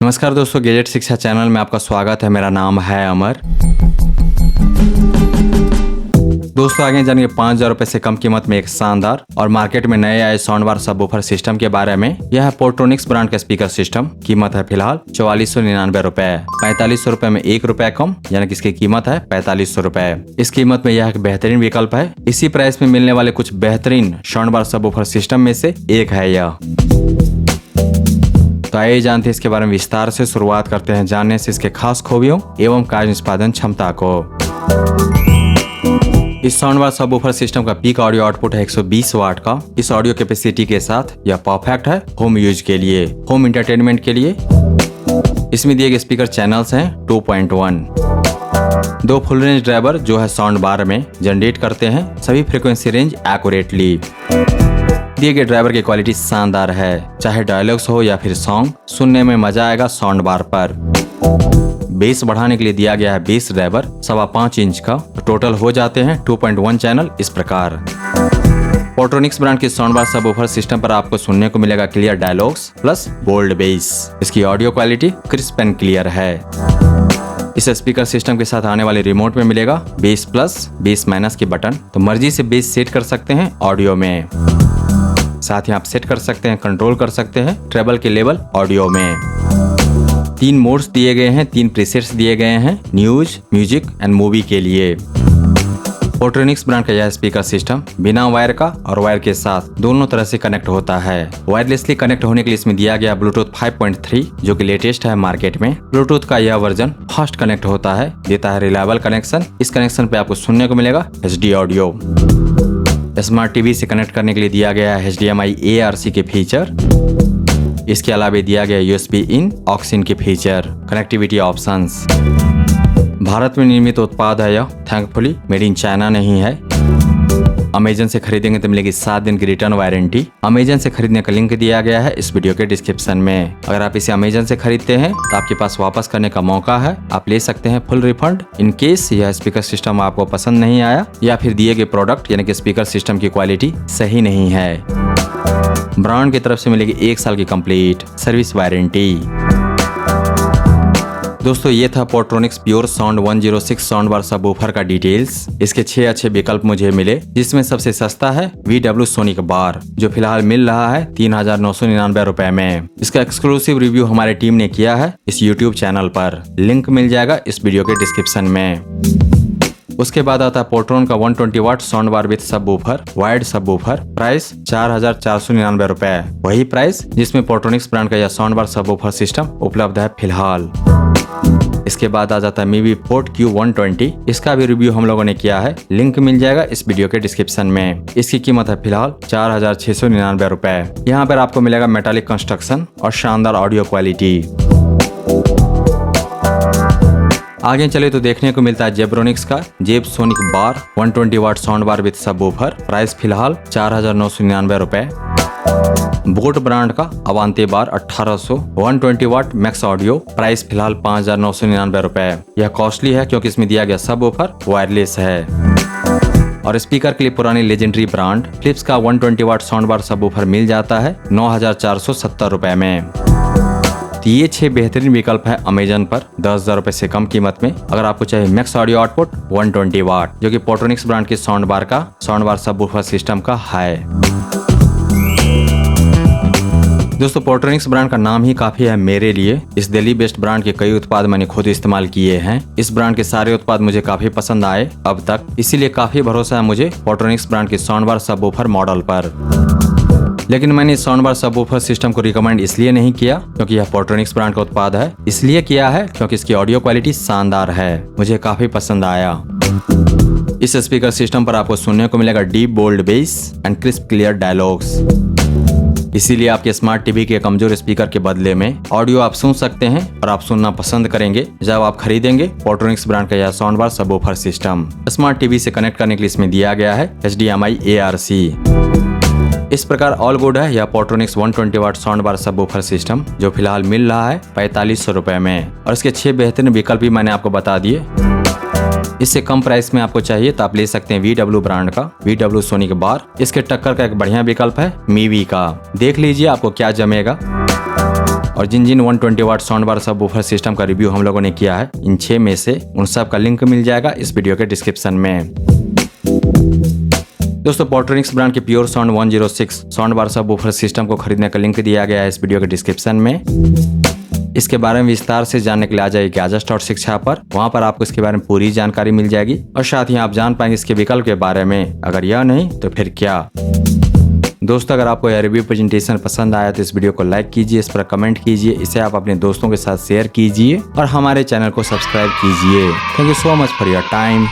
नमस्कार दोस्तों, गैजेट शिक्षा चैनल में आपका स्वागत है। मेरा नाम है अमर। दोस्तों आगे जानेंगे 5,000 रुपए से कम कीमत में एक शानदार और मार्केट में नए आए साउंड बार सबवूफर सिस्टम के बारे में। यह है पोर्ट्रोनिक्स ब्रांड का स्पीकर सिस्टम। कीमत है फिलहाल 4499 रुपए। 4500 रुपए में 1 रुपए कम, यानी कि इसकी कीमत है 4500 रुपए। इस कीमत में यह एक बेहतरीन विकल्प है। इसी प्राइस में मिलने वाले कुछ बेहतरीन साउंड बार सबवूफर सिस्टम में से एक है यह। तो आइए जानते हैं इसके बारे में विस्तार से। शुरुआत करते हैं जानने से इसके खास खूबियों एवं कार्य निष्पादन क्षमता को। इस साउंड बार सबवूफर सिस्टम का पीक ऑडियो आउटपुट है 120 वाट का। इस ऑडियो कैपेसिटी के साथ यह परफेक्ट है होम यूज के लिए, होम एंटरटेनमेंट के लिए। इसमें दिए गए स्पीकर चैनल्स हैं 2.1। 2 फुल रेंज ड्राइवर जो है साउंड बार में जनरेट करते हैं सभी फ्रीक्वेंसी रेंज एक्यूरेटली। दिए गए ड्राइवर की क्वालिटी शानदार है। चाहे डायलॉग्स हो या फिर सॉन्ग, सुनने में मजा आएगा साउंड बार पर। बेस बढ़ाने के लिए दिया गया है बेस ड्राइवर 5.25 इंच का। टोटल हो जाते हैं 2.1 चैनल इस प्रकार। पोर्ट्रोनिक्स ब्रांड के साउंड बार सबवूफर सिस्टम पर आपको सुनने को मिलेगा clear dialogues plus bold bass. इसकी audio quality crisp and clear है। इस स्पीकर सिस्टम के साथ आने वाले रिमोट में मिलेगा बेस प्लस बेस माइनस के बटन, तो मर्जी से बेस सेट कर सकते हैं ऑडियो में। साथ ही आप सेट कर सकते हैं, कंट्रोल कर सकते हैं ट्रेबल के लेवल ऑडियो में। 3 मोड्स दिए गए हैं, 3 प्रीसेट्स दिए गए हैं न्यूज, म्यूजिक एंड मूवी के लिए। पोर्ट्रोनिक्स ब्रांड का यह स्पीकर सिस्टम बिना वायर का और वायर के साथ दोनों तरह से कनेक्ट होता है। वायरलेसली कनेक्ट होने के लिए इसमें दिया गया ब्लूटूथ 5.3 जो कि लेटेस्ट है मार्केट में। ब्लूटूथ का यह वर्जन फास्ट कनेक्ट होता है, देता है रिलायबल कनेक्शन। इस कनेक्शन पे आपको सुनने को मिलेगा HD ऑडियो। स्मार्ट टीवी से कनेक्ट करने के लिए दिया गया है HDMI ARC के फीचर। इसके अलावा दिया गया USB इन ऑक्स इन के फीचर। Connectivity options. भारत में निर्मित उत्पाद है यह, थैंकफुली मेड इन चाइना नहीं है। अमेजन से खरीदेंगे तो मिलेगी 7 दिन की रिटर्न वारंटी। अमेजन से खरीदने का लिंक दिया गया है इस वीडियो के डिस्क्रिप्शन में। अगर आप इसे अमेजन से खरीदते हैं तो आपके पास वापस करने का मौका है। आप ले सकते हैं फुल रिफंड इन केस यह स्पीकर सिस्टम आपको पसंद नहीं आया या फिर दिए गए प्रोडक्ट यानी कि स्पीकर सिस्टम की क्वालिटी सही नहीं है। ब्रांड की तरफ से मिलेगी 1 साल की कंप्लीट सर्विस वारंटी। दोस्तों ये था Portronics pure sound 106 sound bar subwoofer का डिटेल्स। इसके 6 अच्छे विकल्प मुझे मिले, जिसमें सबसे सस्ता है VW सोनिक बार जो फिलहाल मिल रहा है 3,999 रुपए में। इसका एक्सक्लूसिव रिव्यू हमारी टीम ने किया है इस YouTube चैनल पर। लिंक मिल जाएगा इस वीडियो के डिस्क्रिप्शन में। उसके बाद आता है पोर्ट्रोन का 120 watt sound bar with subwoofer wired subwoofer. Price 4,499 रुपए, वही प्राइस जिसमें पोर्ट्रोनिक्स ब्रांड का यह साउंड बार सबवूफर सिस्टम उपलब्ध है फिलहाल। इसके बाद आ जाता है मीवी पोर्ट Q120। इसका भी रिव्यू हम लोगों ने किया है, लिंक मिल जाएगा इस वीडियो के डिस्क्रिप्शन में। इसकी कीमत है फिलहाल 4,699 रुपए। यहाँ पर आपको मिलेगा मेटालिक कंस्ट्रक्शन और शानदार ऑडियो क्वालिटी। आगे चले तो देखने को मिलता है जेब्रोनिक्स का Zeb sonic bar 120 watt sound bar with subwoofer. Price फिलहाल 4,999 रुपए। बोट ब्रांड का Aavante bar 1800 120 watt max audio. Price फिलहाल 5,999 रुपए। यह कॉस्टली है क्योंकि इसमें दिया गया सबवूफर वायरलेस है। और स्पीकर के लिए पुरानी लेजेंडरी ब्रांड फिलिप्स का 120 वाट साउंड बार सबवूफर मिल जाता है 9,470 रुपए में। तो ये 6 बेहतरीन विकल्प है अमेजन पर 10,000 रुपए से कम कीमत में। अगर आपको चाहिए मैक्स ऑडियो आउटपुट 120 वाट जो कि पोर्ट्रोनिक्स ब्रांड के साउंड बार सबवूफर सिस्टम का है। दोस्तों पोर्ट्रोनिक्स ब्रांड का नाम ही काफी है मेरे लिए। इस दिल्ली बेस्ड ब्रांड के कई उत्पाद मैंने खुद इस्तेमाल किए हैं। इस ब्रांड के सारे उत्पाद मुझे काफी पसंद आए अब तक, इसीलिए काफी भरोसा है मुझे पोर्ट्रोनिक्स ब्रांड के साउंड बार सबवूफर मॉडल पर। लेकिन मैंने इस साउंड बार सबवूफर सिस्टम को रिकमेंड इसलिए नहीं किया क्योंकि यह पोर्ट्रोनिक्स ब्रांड का उत्पाद है, इसलिए किया है क्योंकि इसकी ऑडियो क्वालिटी शानदार है, मुझे काफी पसंद आया। इस स्पीकर सिस्टम पर आपको सुनने को मिलेगा deep bold bass and crisp clear dialogues. इसीलिए आपके स्मार्ट टीवी के कमजोर स्पीकर के बदले में ऑडियो आप सुन सकते हैं और आप सुनना पसंद करेंगे जब आप खरीदेंगे पोर्ट्रोनिक्स ब्रांड का यह sound bar subwoofer system. Smart TV से कनेक्ट करने के लिए इसमें दिया गया है HDMI ARC। इस प्रकार ऑल गुड है यह Portronics 120 watt sound bar subwoofer system जो फिलहाल मिल रहा है 4,500 रुपए में। और इसके 6 बेहतरीन विकल्प भी मैंने आपको बता दिए। इससे कम प्राइस में आपको चाहिए तो आप ले सकते हैं VW ब्रांड का VW सोनिक बार। इसके टक्कर का एक बढ़िया विकल्प है मीवी का। देख लीजिए आपको क्या जमेगा। और जिन जिन 120 वाट साउंड बार सब वूफर सिस्टम का रिव्यू हम लोगों ने किया है, इन 6 में से उन सब का लिंक मिल जाएगा इस वीडियो के डिस्क्रिप्शन में। दोस्तों पोर्ट्रोनिक्स ब्रांड के प्योर साउंड 106 साउंड बार सब वूफर सिस्टम को खरीदने का लिंक दिया गया है इस वीडियो के डिस्क्रिप्शन में। इसके बारे में विस्तार से जानने के लिए आ जाइए गाजा.शिक्षा पर, वहां पर आपको इसके बारे में पूरी जानकारी मिल जाएगी और साथ ही आप जान पाएंगे इसके विकल्प के बारे में, अगर यह नहीं तो फिर क्या। दोस्तों अगर आपको यह रिव्यू प्रेजेंटेशन पसंद आया तो इस वीडियो को लाइक कीजिए, इस पर कमेंट कीजिए, इसे आप अपने दोस्तों के साथ शेयर कीजिए और हमारे चैनल को सब्सक्राइब कीजिए। Thank you so much for your time.